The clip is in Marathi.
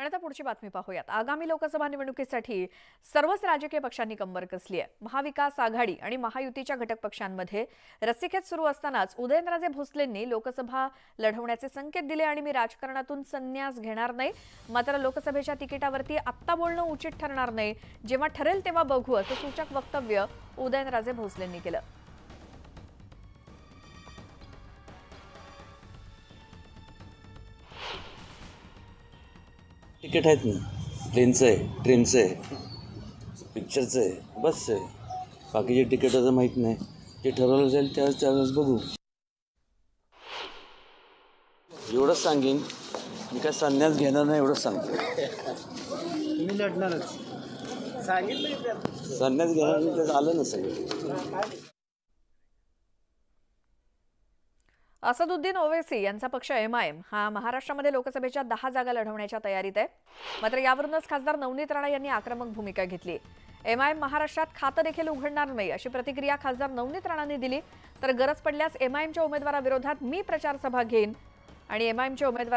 आणि आता पुढची बातमी पाहूयात। आगामी लोकसभा निवडणुकीसाठी सर्वच राजकीय पक्षांनी कंबर कसली आहे। महाविकास आघाडी आणि महायुतीच्या घटक पक्षांमध्ये रस्सीखेच सुरू असतानाच उदयनराजे भोसलेंनी लोकसभा लढवण्याचे संकेत दिले आणि मी राजकारणातून संन्यास घेणार नाही, मात्र लोकसभेच्या तिकिटावरती आत्ता बोलणं उचित ठरणार नाही, जेव्हा ठरेल तेव्हा बघू असं सूचक वक्तव्य उदयनराजे भोसलेंनी केलं। तिकीट आहेत ना, प्लेनचं आहे, ट्रेनचं आहे, पिक्चरचं आहे, बसचं आहे। बाकीचे तिकीटाचं माहीत नाही, जे ठरवलं जाईल त्यावेळेस बघू। एवढंच सांगेन, मी काय संन्यास घेणार नाही एवढंच सांगतो। मी लढणारच सांगितलं। संन्यास घेणार नाही तर आलं ना सगळं। असदुद्दीन ओवैसी यांचा पक्ष एमआयएम हा महाराष्ट्रामध्ये लोकसभेच्या 10 जागा लढवण्याच्या तयारीत आहे। मात्र यावरूनच खासदार नवनीत राणा यांनी आक्रमक भूमिका घेतली। एमआयएम महाराष्ट्रात खातं देखील उघडणार नाही अशी प्रतिक्रिया खासदार नवनीत राणांनी दिली। तर गरज पडल्यास एमआयएमच्या उमेदवाराविरोधात मी प्रचार सभा घेईन आणि एमआयएमच्या उमेदवार